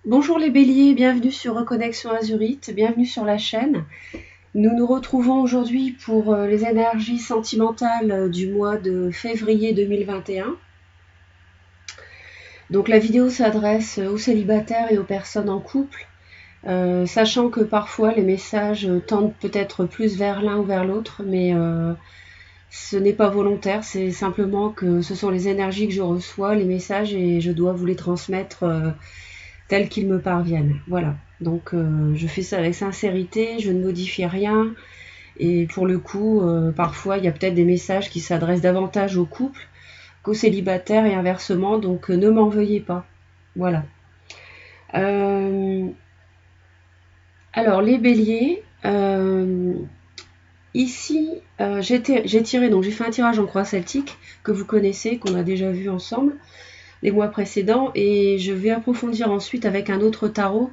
Bonjour les béliers, bienvenue sur Reconnexion Azurite, bienvenue sur la chaîne. Nous nous retrouvons aujourd'hui pour les énergies sentimentales du mois de février 2021. Donc la vidéo s'adresse aux célibataires et aux personnes en couple, sachant que parfois les messages tendent peut-être plus vers l'un ou vers l'autre, mais ce n'est pas volontaire, c'est simplement que ce sont les énergies que je reçois, les messages, et je dois vous les transmettre tels qu'ils me parviennent. Voilà. Donc je fais ça avec sincérité, je ne modifie rien. Et pour le coup, parfois, il y a peut-être des messages qui s'adressent davantage aux couples qu'aux célibataires et inversement. Donc ne m'en veuillez pas. Voilà. Alors les béliers, ici j'ai tiré, donc j'ai fait un tirage en croix celtique que vous connaissez, qu'on a déjà vu ensemble les mois précédents, et je vais approfondir ensuite avec un autre tarot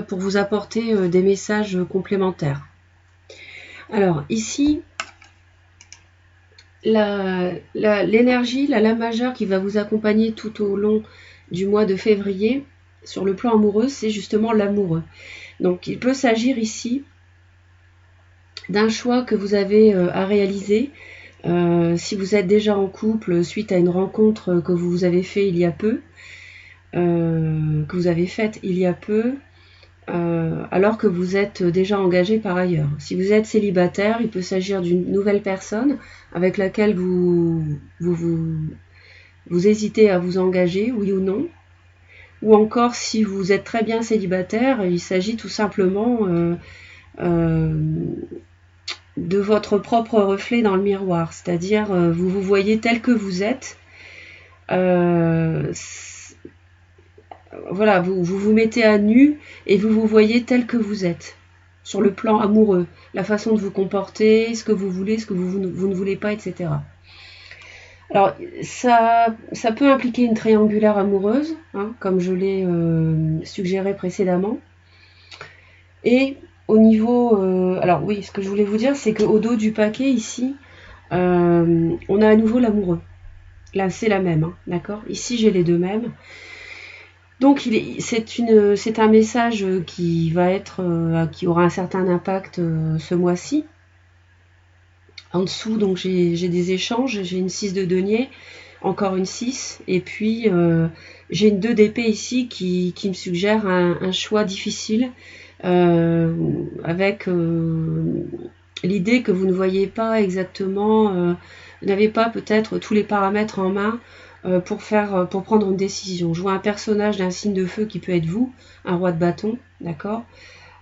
pour vous apporter des messages complémentaires. Alors ici, l'énergie, la lame majeure qui va vous accompagner tout au long du mois de février sur le plan amoureux, c'est justement l'amoureux. Donc il peut s'agir ici d'un choix que vous avez à réaliser. Si vous êtes déjà en couple suite à une rencontre que vous avez faite il y a peu, alors que vous êtes déjà engagé par ailleurs. Si vous êtes célibataire, il peut s'agir d'une nouvelle personne avec laquelle vous hésitez à vous engager, oui ou non. Ou encore, si vous êtes très bien célibataire, il s'agit tout simplement de votre propre reflet dans le miroir, c'est-à-dire vous vous voyez tel que vous êtes. Voilà, vous vous mettez à nu et vous vous voyez tel que vous êtes, sur le plan amoureux, la façon de vous comporter, ce que vous voulez, ce que vous ne voulez pas, etc. Alors, ça peut impliquer une triangulaire amoureuse, hein, comme je l'ai suggéré précédemment. Et au niveau... alors oui, ce que je voulais vous dire, c'est qu'au dos du paquet, ici, on a à nouveau l'amoureux. Là, c'est la même, hein, d'accord ? Ici, j'ai les deux mêmes. Donc c'est un message qui va être qui aura un certain impact ce mois-ci. En dessous, donc j'ai des échanges, j'ai une 6 de denier, encore une 6, et puis j'ai une 2 d'épée ici qui me suggère un choix difficile, avec l'idée que vous ne voyez pas exactement, vous n'avez pas peut-être tous les paramètres en main pour prendre une décision. Je vois un personnage d'un signe de feu qui peut être vous, un roi de bâton, d'accord.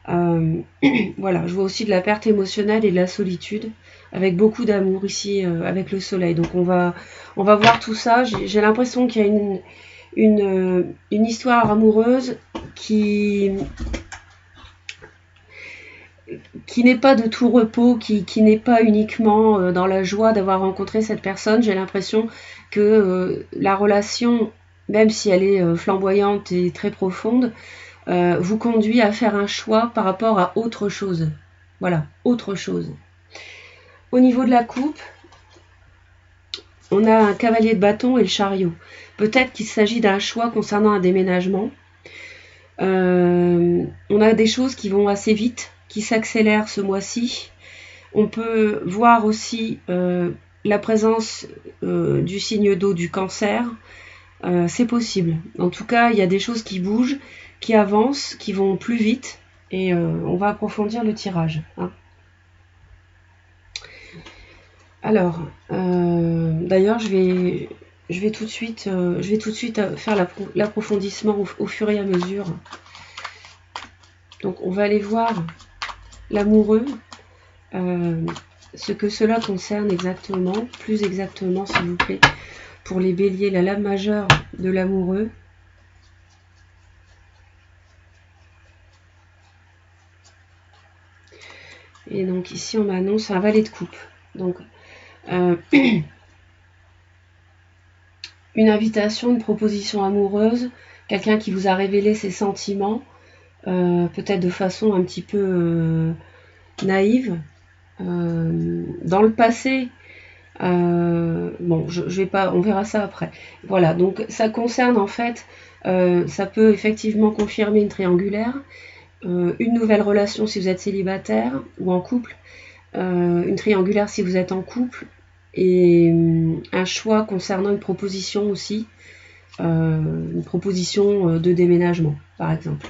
Voilà, je vois aussi de la perte émotionnelle et de la solitude, avec beaucoup d'amour ici, avec le soleil. Donc on va voir tout ça. J'ai l'impression qu'il y a une histoire amoureuse qui n'est pas de tout repos, qui n'est pas uniquement dans la joie d'avoir rencontré cette personne. J'ai l'impression que la relation, même si elle est flamboyante et très profonde, vous conduit à faire un choix par rapport à autre chose. Voilà, autre chose. Au niveau de la coupe, on a un cavalier de bâton et le chariot. Peut-être qu'il s'agit d'un choix concernant un déménagement. On a des choses qui vont assez vite, qui s'accélèrent ce mois-ci. On peut voir aussi la présence du signe d'eau du cancer. C'est possible. En tout cas, il y a des choses qui bougent, qui avancent, qui vont plus vite, et on va approfondir le tirage. Hein. Alors, d'ailleurs, je vais tout de suite faire l'approfondissement au fur et à mesure. Donc, on va aller voir l'amoureux, ce que cela concerne exactement, plus exactement, s'il vous plaît. Pour les béliers, la lame majeure de l'amoureux. Et donc ici, on m'annonce un valet de coupe. Donc, une invitation, une proposition amoureuse, quelqu'un qui vous a révélé ses sentiments, peut-être de façon un petit peu naïve. Dans le passé, bon, je vais pas, on verra ça après. Voilà, donc ça concerne en fait Ça peut effectivement confirmer une triangulaire, une nouvelle relation si vous êtes célibataire ou en couple, une triangulaire si vous êtes en couple, et un choix concernant une proposition aussi, une proposition de déménagement par exemple.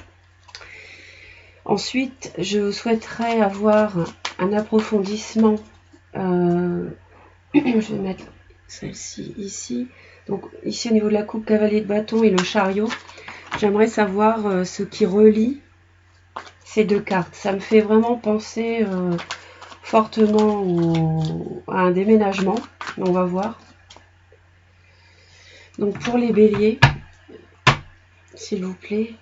Ensuite, je souhaiterais avoir un approfondissement. Je vais mettre celle-ci ici. Donc ici au niveau de la coupe cavalier de bâton et le chariot, j'aimerais savoir ce qui relie ces deux cartes. Ça me fait vraiment penser fortement à un déménagement. On va voir. Donc pour les béliers, s'il vous plaît.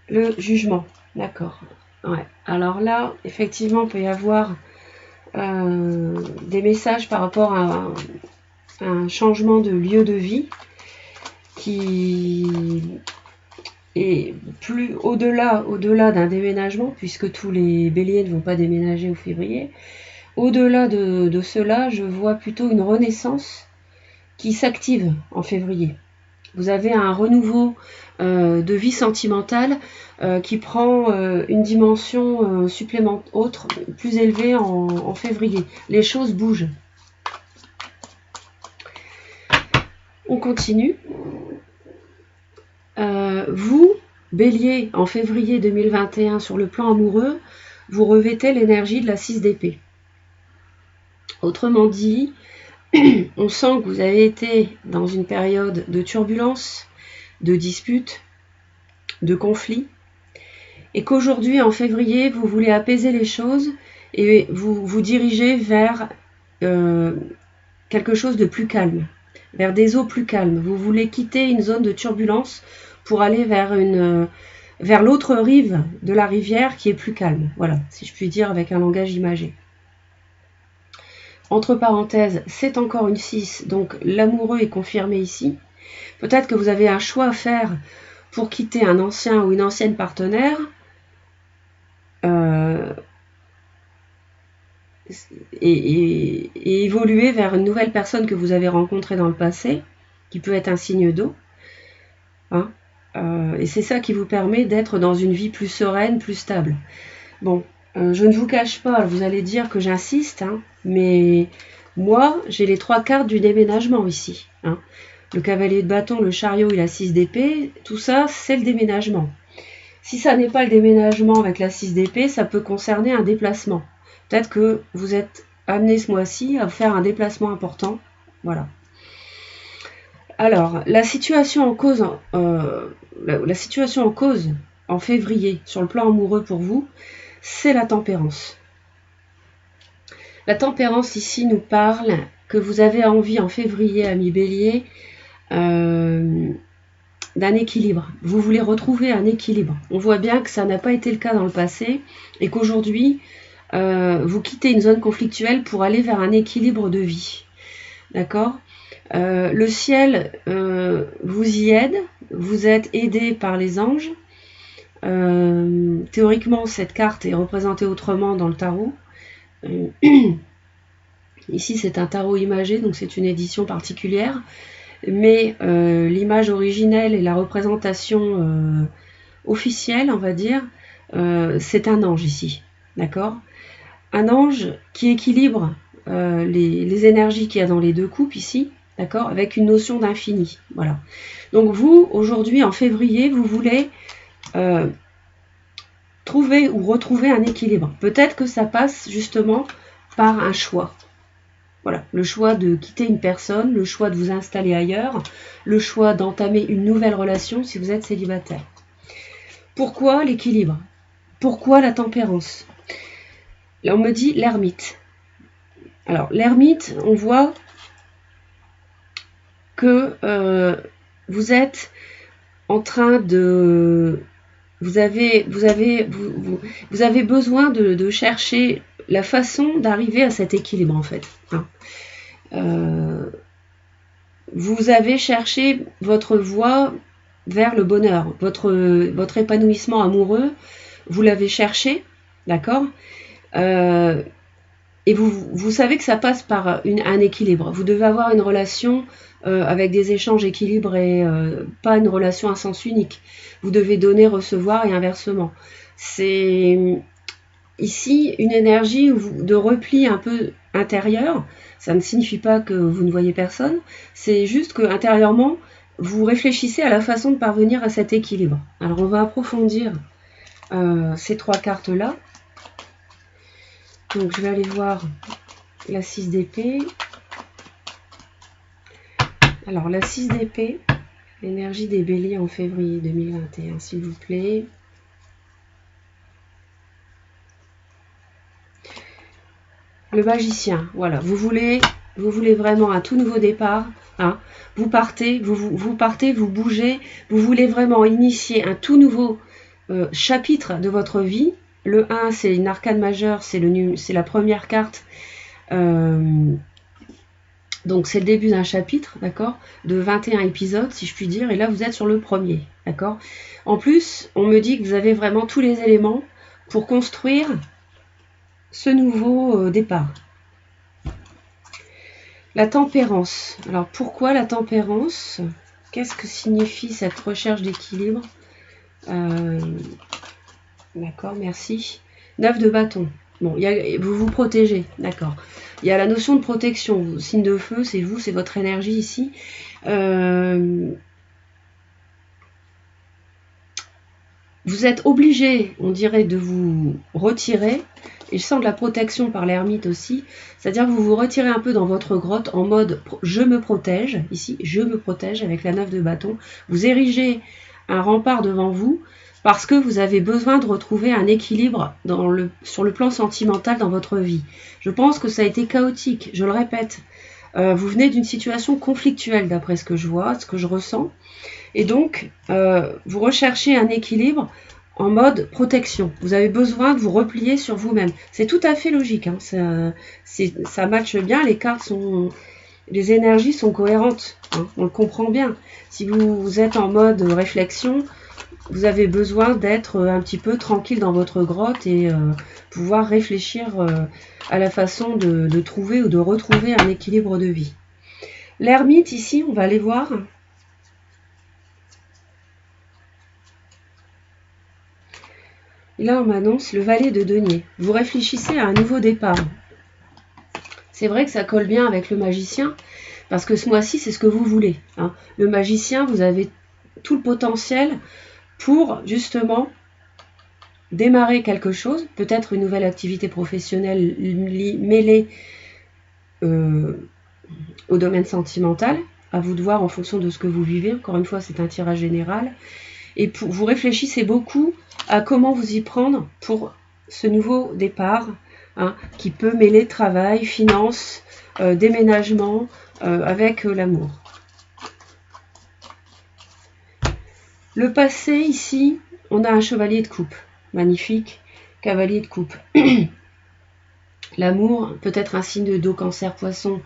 Le jugement, d'accord. Ouais. Alors là, effectivement, il peut y avoir des messages par rapport à un changement de lieu de vie qui est plus au-delà d'un déménagement, puisque tous les béliers ne vont pas déménager au février. Au-delà de cela, je vois plutôt une renaissance qui s'active en février. Vous avez un renouveau de vie sentimentale qui prend une dimension supplémentaire, autre, plus élevée en février. Les choses bougent. On continue. Vous, bélier, en février 2021, sur le plan amoureux, vous revêtez l'énergie de la 6 d'épée. Autrement dit, on sent que vous avez été dans une période de turbulence, de disputes, de conflits, et qu'aujourd'hui, en février, vous voulez apaiser les choses et vous vous dirigez vers quelque chose de plus calme, vers des eaux plus calmes. Vous voulez quitter une zone de turbulence pour aller vers l'autre rive de la rivière qui est plus calme. Voilà, si je puis dire avec un langage imagé. Entre parenthèses, c'est encore une 6, donc l'amoureux est confirmé ici. Peut-être que vous avez un choix à faire pour quitter un ancien ou une ancienne partenaire. Et évoluer vers une nouvelle personne que vous avez rencontrée dans le passé, qui peut être un signe d'eau. Hein, et c'est ça qui vous permet d'être dans une vie plus sereine, plus stable. Bon, je ne vous cache pas, vous allez dire que j'insiste, hein, mais moi, j'ai les 3 cartes du déménagement ici. Hein. Le cavalier de bâton, le chariot et la 6 d'épée, tout ça, c'est le déménagement. Si ça n'est pas le déménagement avec la 6 d'épée, ça peut concerner un déplacement. Peut-être que vous êtes amené ce mois-ci à faire un déplacement important. Voilà. Alors, la situation en cause en février sur le plan amoureux pour vous, c'est la tempérance. La tempérance ici nous parle que vous avez envie en février, ami bélier, d'un équilibre. Vous voulez retrouver un équilibre. On voit bien que ça n'a pas été le cas dans le passé et qu'aujourd'hui, vous quittez une zone conflictuelle pour aller vers un équilibre de vie. D'accord ? Le ciel vous y aide, vous êtes aidé par les anges. Théoriquement, cette carte est représentée autrement dans le tarot. Ici, c'est un tarot imagé, donc c'est une édition particulière. Mais l'image originelle et la représentation officielle, on va dire, c'est un ange ici. D'accord ? Un ange qui équilibre les énergies qu'il y a dans les deux coupes ici, d'accord, avec une notion d'infini. Voilà. Donc vous, aujourd'hui, en février, vous voulez trouver ou retrouver un équilibre. Peut-être que ça passe justement par un choix. Voilà, le choix de quitter une personne, le choix de vous installer ailleurs, le choix d'entamer une nouvelle relation si vous êtes célibataire. Pourquoi l'équilibre ? Pourquoi la tempérance ? Là, on me dit l'ermite. Alors, l'ermite, on voit que vous êtes en train de... Vous avez besoin de chercher la façon d'arriver à cet équilibre, en fait. Hein. Vous avez cherché votre voie vers le bonheur, votre épanouissement amoureux, vous l'avez cherché, d'accord ? et vous savez que ça passe par un équilibre. Vous devez avoir une relation avec des échanges équilibrés, pas une relation à sens unique. Vous devez donner, recevoir et inversement. C'est ici une énergie de repli un peu intérieur. Ça ne signifie pas que vous ne voyez personne, c'est juste que intérieurement, vous réfléchissez à la façon de parvenir à cet équilibre. Alors on va approfondir ces 3 cartes-là. Donc je vais aller voir la 6 d'épée. Alors la 6 d'épée, l'énergie des béliers en février 2021, s'il vous plaît. Le magicien, voilà, vous voulez vraiment un tout nouveau départ, hein. Vous partez, vous bougez, vous voulez vraiment initier un tout nouveau chapitre de votre vie. Le 1, c'est une arcane majeure, c'est la première carte, donc c'est le début d'un chapitre, d'accord, de 21 épisodes, si je puis dire, et là vous êtes sur le premier, d'accord. En plus, on me dit que vous avez vraiment tous les éléments pour construire ce nouveau départ. La tempérance. Alors pourquoi la tempérance? Qu'est-ce que signifie cette recherche d'équilibre? D'accord, merci. 9 de bâton. Bon, vous vous protégez, d'accord. Il y a la notion de protection. Signe de feu, c'est vous, c'est votre énergie ici. Vous êtes obligé, on dirait, de vous retirer. Et je sens de la protection par l'ermite aussi. C'est-à-dire que vous vous retirez un peu dans votre grotte en mode « je me protège ». Ici, « je me protège » avec la 9 de bâton. Vous érigez un rempart devant vous parce que vous avez besoin de retrouver un équilibre sur le plan sentimental dans votre vie. Je pense que ça a été chaotique, je le répète. Vous venez d'une situation conflictuelle d'après ce que je vois, ce que je ressens. Et donc, vous recherchez un équilibre en mode protection. Vous avez besoin de vous replier sur vous-même. C'est tout à fait logique. Hein. Ça matche bien. Les énergies sont cohérentes. Hein. On le comprend bien. Si vous êtes en mode réflexion, vous avez besoin d'être un petit peu tranquille dans votre grotte et pouvoir réfléchir à la façon de trouver ou de retrouver un équilibre de vie. L'ermite, ici, on va aller voir. Et là, on m'annonce le valet de denier. Vous réfléchissez à un nouveau départ. C'est vrai que ça colle bien avec le magicien, parce que ce mois-ci, c'est ce que vous voulez. Hein. Le magicien, vous avez tout le potentiel pour, justement, démarrer quelque chose, peut-être une nouvelle activité professionnelle mêlée au domaine sentimental. À vous de voir en fonction de ce que vous vivez. Encore une fois, c'est un tirage général. Et vous réfléchissez beaucoup à comment vous y prendre pour ce nouveau départ, hein, qui peut mêler travail, finances, déménagement, avec l'amour. Le passé, ici, on a un chevalier de coupe. Magnifique, cavalier de coupe. L'amour, peut-être un signe d'eau, cancer, poisson,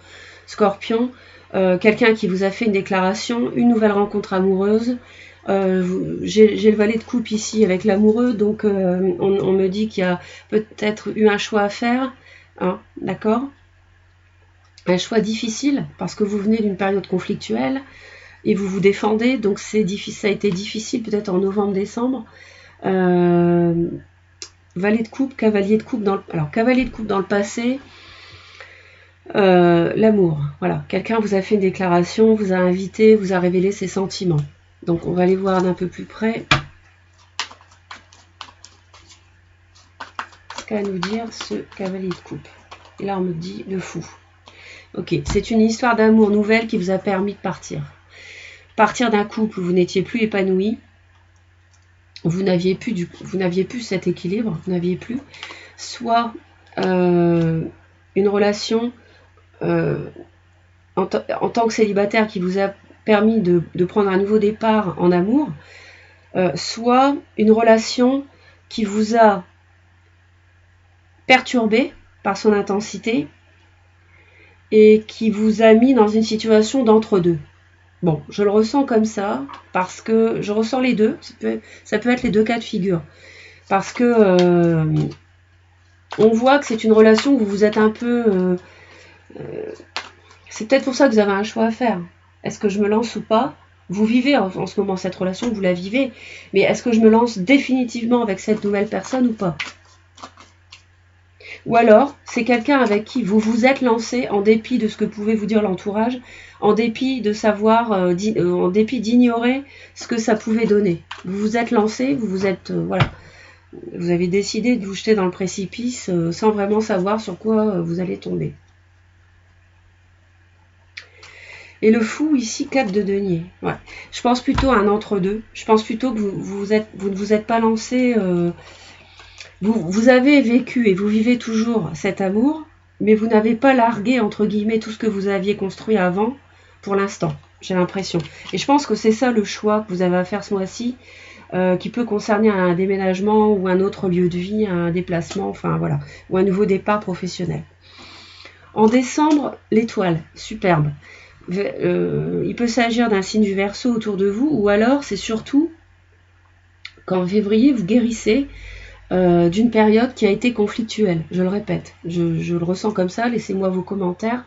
scorpion. Quelqu'un qui vous a fait une déclaration, une nouvelle rencontre amoureuse. J'ai le valet de coupe ici avec l'amoureux, donc on me dit qu'il y a peut-être eu un choix à faire, hein, d'accord, un choix difficile parce que vous venez d'une période conflictuelle et vous vous défendez, donc ça a été difficile peut-être en novembre-décembre. Valet de coupe, cavalier de coupe cavalier de coupe dans le passé. L'amour, voilà, quelqu'un vous a fait une déclaration, vous a invité, vous a révélé ses sentiments. Donc on va aller voir d'un peu plus près ce qu'a à nous dire ce cavalier de coupe. Et là on me dit le fou. Ok, c'est une histoire d'amour nouvelle qui vous a permis de partir. Partir d'un couple où vous n'étiez plus épanoui, vous n'aviez plus cet équilibre, vous n'aviez plus, soit une relation en tant que célibataire qui vous a permis de prendre un nouveau départ en amour, soit une relation qui vous a perturbé par son intensité et qui vous a mis dans une situation d'entre-deux. Bon, je le ressens comme ça, parce que je ressens les deux, ça peut être les deux cas de figure. Parce que On voit que c'est une relation où vous êtes un peu... c'est peut-être pour ça que vous avez un choix à faire. Est-ce que je me lance ou pas? Vous vivez en ce moment cette relation, vous la vivez. Mais est-ce que je me lance définitivement avec cette nouvelle personne ou pas? Ou alors, c'est quelqu'un avec qui vous vous êtes lancé en dépit de ce que pouvait vous dire l'entourage, en dépit de savoir, en dépit d'ignorer ce que ça pouvait donner. Vous vous êtes lancé, vous vous êtes, voilà, vous avez décidé de vous jeter dans le précipice sans vraiment savoir sur quoi vous allez tomber. Et le fou ici, 4 de denier. Ouais. Je pense plutôt à un entre-deux. Je pense plutôt que vous ne vous êtes pas lancé... vous avez vécu et vous vivez toujours cet amour, mais vous n'avez pas largué, entre guillemets, tout ce que vous aviez construit avant, pour l'instant, j'ai l'impression. Et je pense que c'est ça le choix que vous avez à faire ce mois-ci, qui peut concerner un déménagement ou un autre lieu de vie, un déplacement, enfin voilà, ou un nouveau départ professionnel. En décembre, l'étoile, superbe. Il peut s'agir d'un signe du Verseau autour de vous, ou alors c'est surtout qu'en février, vous guérissez d'une période qui a été conflictuelle. Je le répète, je le ressens comme ça. Laissez-moi vos commentaires,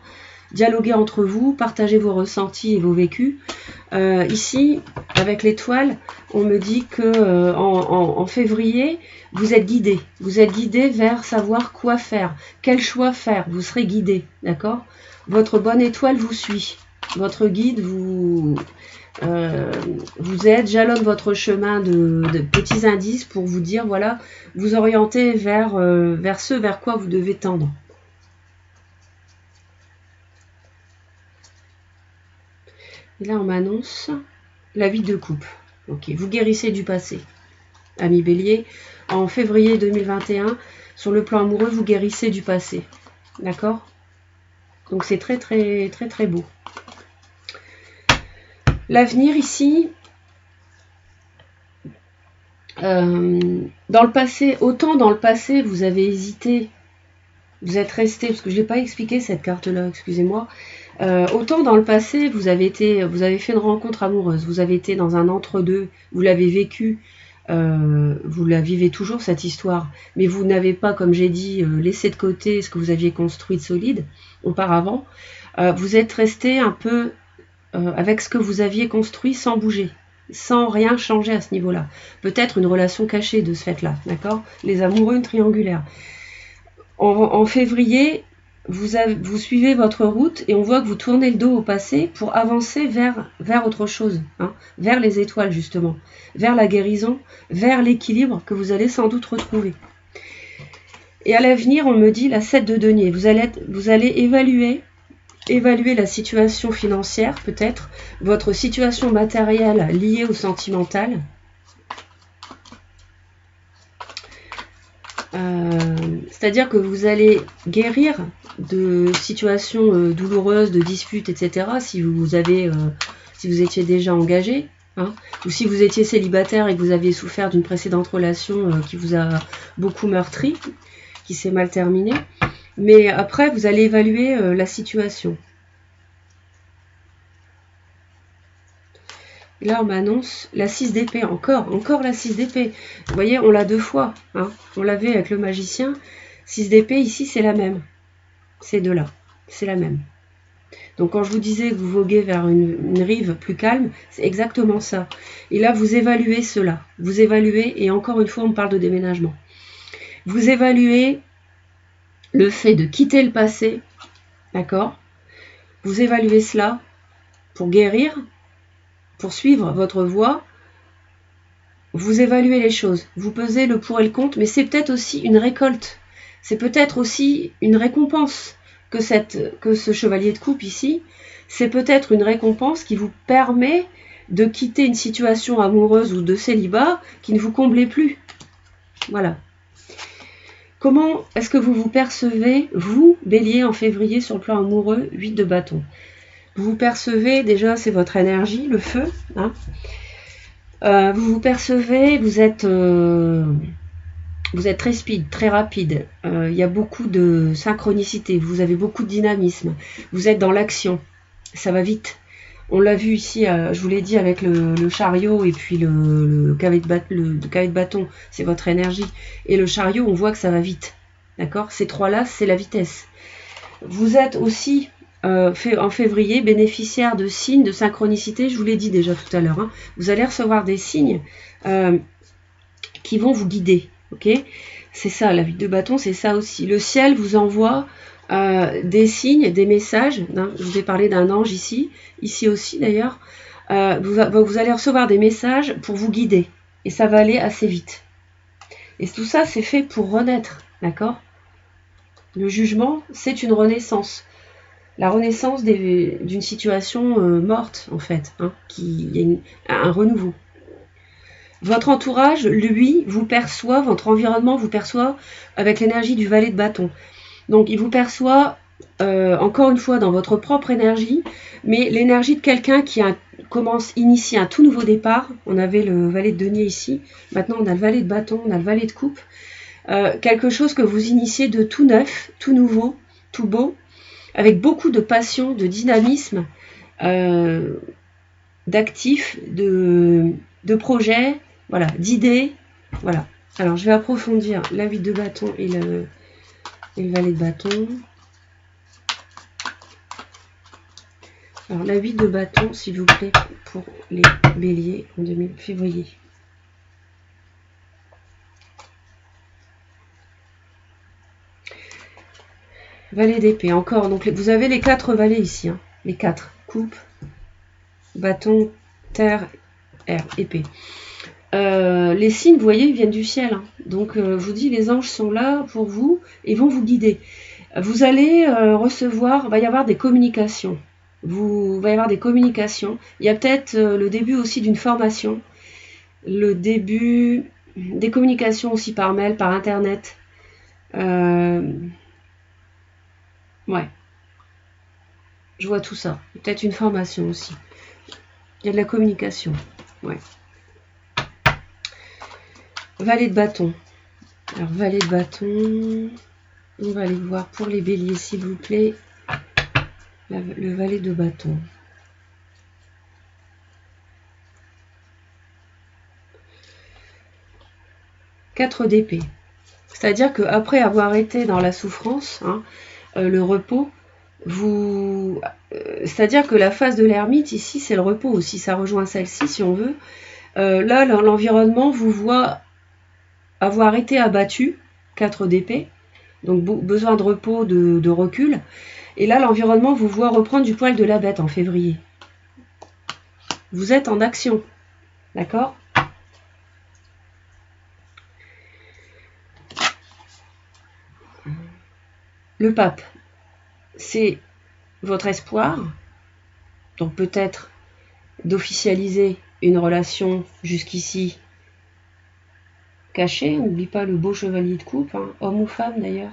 dialoguez entre vous, partagez vos ressentis et vos vécus. Ici, avec l'étoile, on me dit que en février, vous êtes guidé. Vous êtes guidé vers savoir quoi faire, quel choix faire. Vous serez guidé, d'accord? Votre bonne étoile vous suit. Votre guide vous aide, jalonne votre chemin de petits indices pour vous dire, voilà, vous orienter vers ce vers quoi vous devez tendre. Et là, on m'annonce la 8 de coupe. Ok, vous guérissez du passé. Ami Bélier, en février 2021, sur le plan amoureux, vous guérissez du passé. D'accord? Donc c'est très, très, très, très beau. L'avenir ici, dans le passé, autant dans le passé, vous avez hésité, vous êtes resté, parce que je n'ai pas expliqué cette carte-là, excusez-moi, autant dans le passé, vous avez fait une rencontre amoureuse, vous avez été dans un entre-deux, vous l'avez vécu, vous la vivez toujours cette histoire, mais vous n'avez pas, comme j'ai dit, laissé de côté ce que vous aviez construit de solide auparavant. Vous êtes resté un peu avec ce que vous aviez construit sans bouger, sans rien changer à ce niveau-là. Peut-être une relation cachée de ce fait-là, d'accord? Les amoureux, une triangulaire. En février, vous suivez votre route et on voit que vous tournez le dos au passé pour avancer vers autre chose, hein, vers les étoiles justement, vers la guérison, vers l'équilibre que vous allez sans doute retrouver. Et à l'avenir, on me dit la 7 de denier. Vous allez évaluer la situation financière, peut-être, votre situation matérielle liée au sentimental. C'est-à-dire que vous allez guérir de situations douloureuses, de disputes, etc. Si vous étiez déjà engagé, hein, ou si vous étiez célibataire et que vous aviez souffert d'une précédente relation qui vous a beaucoup meurtri, qui s'est mal terminée. Mais après, vous allez évaluer la situation. Là, on m'annonce la 6 d'épée, encore la 6 d'épée. Vous voyez, on l'a 2 fois. Hein. On l'avait avec le magicien. 6 d'épée, ici, c'est la même. Ces deux-là, c'est la même. Donc, quand je vous disais que vous voguez vers une rive plus calme, c'est exactement ça. Et là, vous évaluez cela. Vous évaluez, et encore une fois, on parle de déménagement. Vous évaluez le fait de quitter le passé, d'accord? Vous évaluez cela pour guérir, pour suivre votre voie. Vous évaluez les choses, vous pesez le pour et le contre, mais c'est peut-être aussi une récolte, c'est peut-être aussi une récompense que ce chevalier de coupe ici, c'est peut-être une récompense qui vous permet de quitter une situation amoureuse ou de célibat qui ne vous comblait plus. Voilà. Comment est-ce que vous vous percevez, vous, Bélier, en février, sur le plan amoureux, 8 de bâton? Vous vous percevez, déjà, c'est votre énergie, le feu. Hein, vous vous percevez, vous êtes très speed, très rapide. Il y a beaucoup de synchronicité, vous avez beaucoup de dynamisme. Vous êtes dans l'action, ça va vite. On l'a vu ici, je vous l'ai dit, avec le chariot et puis le cavet de bâton, c'est votre énergie. Et le chariot, on voit que ça va vite. D'accord? Ces trois-là, c'est la vitesse. Vous êtes aussi en février bénéficiaire de signes de synchronicité, je vous l'ai dit déjà tout à l'heure. Hein. Vous allez recevoir des signes qui vont vous guider. Ok? C'est ça, la 8 de bâton, c'est ça aussi. Le ciel vous envoie des signes, des messages. Hein. Je vous ai parlé d'un ange ici aussi d'ailleurs. Vous allez recevoir des messages pour vous guider. Et ça va aller assez vite. Et tout ça, c'est fait pour renaître. D'accord? Le jugement, c'est une renaissance. La renaissance d'une situation morte, en fait. Hein, il y a un renouveau. Votre entourage, lui, vous perçoit, votre environnement vous perçoit avec l'énergie du valet de bâton. Donc, il vous perçoit, encore une fois, dans votre propre énergie, mais l'énergie de quelqu'un qui initie un tout nouveau départ. On avait le valet de denier ici. Maintenant, on a le valet de bâton, on a le valet de coupe. Quelque chose que vous initiez de tout neuf, tout nouveau, tout beau, avec beaucoup de passion, de dynamisme, d'actifs, de projets, voilà, d'idées, voilà. Alors, je vais approfondir la 8 de bâton et le valet de bâton. Alors, la 8 de bâton, s'il vous plaît, pour les béliers en février. Valet d'épée, encore. Donc, vous avez les 4 valets ici. Hein, les 4. Coupe, bâton, terre, air, épée. Les signes, vous voyez, ils viennent du ciel. Hein. Donc, je vous dis, les anges sont là pour vous et vont vous guider. Vous allez recevoir, il va y avoir des communications. Il va y avoir des communications. Il y a peut-être le début aussi d'une formation. Le début des communications aussi par mail, par internet. Ouais. Je vois tout ça. Peut-être une formation aussi. Il y a de la communication. Ouais. Valet de bâton. Alors, valet de bâton. On va aller voir pour les béliers, s'il vous plaît. Le valet de bâton. Quatre d'épée. C'est-à-dire qu'après avoir été dans la souffrance, hein, le repos, c'est-à-dire que la phase de l'ermite, ici, c'est le repos aussi. Ça rejoint celle-ci, si on veut. Là, l'environnement vous voit avoir été abattu, 4 d'épée, donc besoin de repos, de recul. Et là, l'environnement vous voit reprendre du poil de la bête en février. Vous êtes en action, d'accord? Le pape, c'est votre espoir, donc peut-être d'officialiser une relation jusqu'ici cachée. On n'oublie pas le beau chevalier de coupe, hein, homme ou femme d'ailleurs.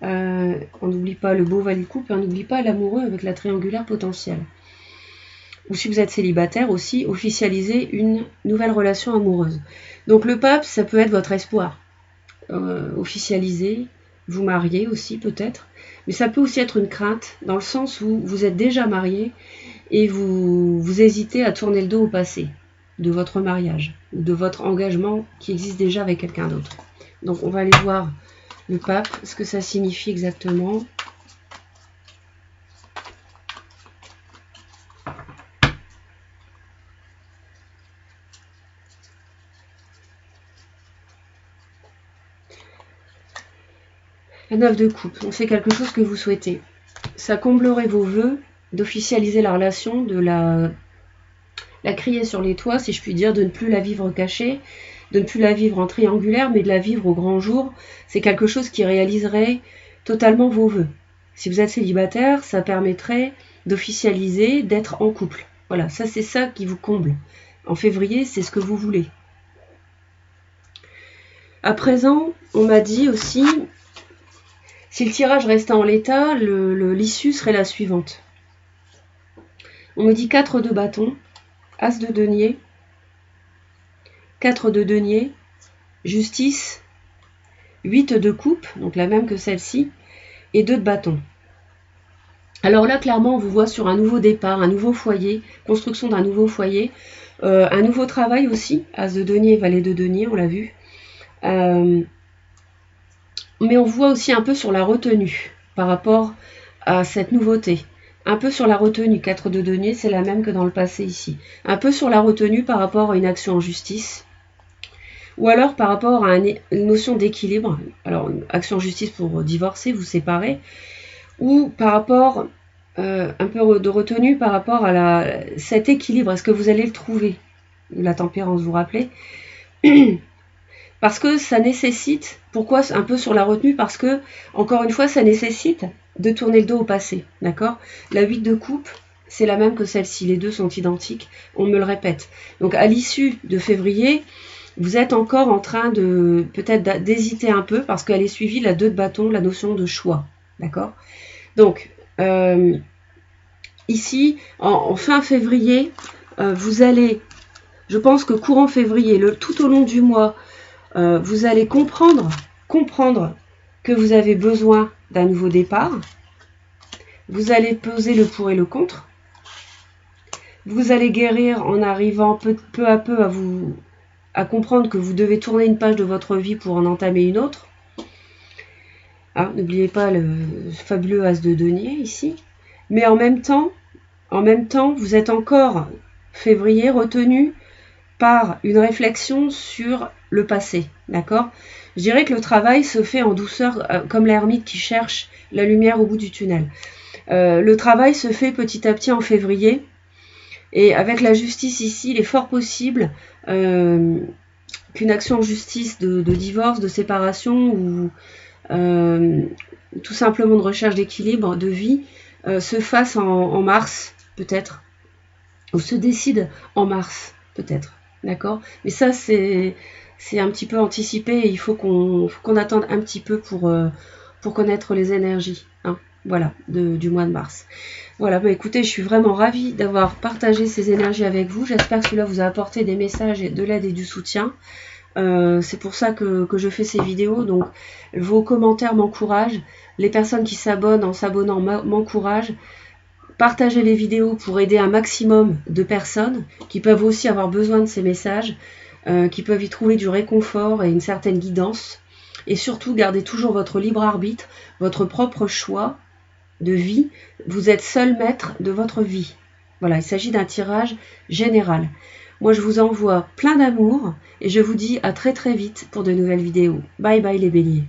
On n'oublie pas le beau valet de coupe et on n'oublie pas l'amoureux avec la triangulaire potentielle. Ou si vous êtes célibataire aussi, officialiser une nouvelle relation amoureuse. Donc le pape, ça peut être votre espoir. Officialiser, vous marier aussi peut-être. Mais ça peut aussi être une crainte, dans le sens où vous êtes déjà marié et vous hésitez à tourner le dos au passé de votre mariage ou de votre engagement qui existe déjà avec quelqu'un d'autre. Donc on va aller voir le pape, ce que ça signifie exactement. La 9 de coupe, donc c'est quelque chose que vous souhaitez. Ça comblerait vos vœux d'officialiser la relation, de la crier sur les toits, si je puis dire, de ne plus la vivre cachée, de ne plus la vivre en triangulaire, mais de la vivre au grand jour. C'est quelque chose qui réaliserait totalement vos vœux. Si vous êtes célibataire, ça permettrait d'officialiser, d'être en couple. Voilà, ça c'est ça qui vous comble. En février, c'est ce que vous voulez. À présent, on m'a dit aussi, si le tirage restait en l'état, l'issue serait la suivante. On me dit 4 de bâton, As de denier, 4 de denier, justice, 8 de coupe, donc la même que celle-ci, et 2 de bâton. Alors là, clairement, on vous voit sur un nouveau départ, un nouveau foyer, construction d'un nouveau foyer, un nouveau travail aussi, As de denier, valet de denier, on l'a vu. mais on voit aussi un peu sur la retenue par rapport à cette nouveauté. Un peu sur la retenue, 4 de denier, c'est la même que dans le passé ici. Un peu sur la retenue par rapport à une action en justice, ou alors par rapport à une notion d'équilibre. Alors, une action en justice pour divorcer, vous séparer, ou par rapport, un peu de retenue par rapport à cet équilibre. Est-ce que vous allez le trouver? La tempérance, vous vous rappelez? Parce que ça nécessite, pourquoi un peu sur la retenue? Parce que, encore une fois, ça nécessite de tourner le dos au passé, d'accord? La 8 de coupe, c'est la même que celle-ci, les deux sont identiques, on me le répète. Donc à l'issue de février, vous êtes encore en train de peut-être d'hésiter un peu parce qu'elle est suivie la 2 de bâton, la notion de choix, d'accord? Donc, ici, en fin février, vous allez, je pense que courant février, tout au long du mois, vous allez comprendre que vous avez besoin d'un nouveau départ. Vous allez peser le pour et le contre. Vous allez guérir en arrivant peu à peu à comprendre que vous devez tourner une page de votre vie pour en entamer une autre. Hein, n'oubliez pas le fabuleux as de denier ici. Mais en même temps, vous êtes encore, février, retenu par une réflexion sur le passé, d'accord? Je dirais que le travail se fait en douceur, comme l'ermite qui cherche la lumière au bout du tunnel. Le travail se fait petit à petit en février, et avec la justice ici, il est fort possible qu'une action en justice de divorce, de séparation, ou tout simplement de recherche d'équilibre de vie, se fasse en mars, peut-être, ou se décide en mars, peut-être. D'accord? Mais ça, c'est un petit peu anticipé et il faut qu'on attende un petit peu pour connaître les énergies. Hein, voilà, du mois de mars. Voilà, bah écoutez, je suis vraiment ravie d'avoir partagé ces énergies avec vous. J'espère que cela vous a apporté des messages, de l'aide et du soutien. C'est pour ça que je fais ces vidéos. Donc, vos commentaires m'encouragent. Les personnes qui s'abonnent en s'abonnant m'encouragent. Partagez les vidéos pour aider un maximum de personnes qui peuvent aussi avoir besoin de ces messages, qui peuvent y trouver du réconfort et une certaine guidance. Et surtout, gardez toujours votre libre arbitre, votre propre choix de vie. Vous êtes seul maître de votre vie. Voilà, il s'agit d'un tirage général. Moi, je vous envoie plein d'amour et je vous dis à très très vite pour de nouvelles vidéos. Bye bye les béliers.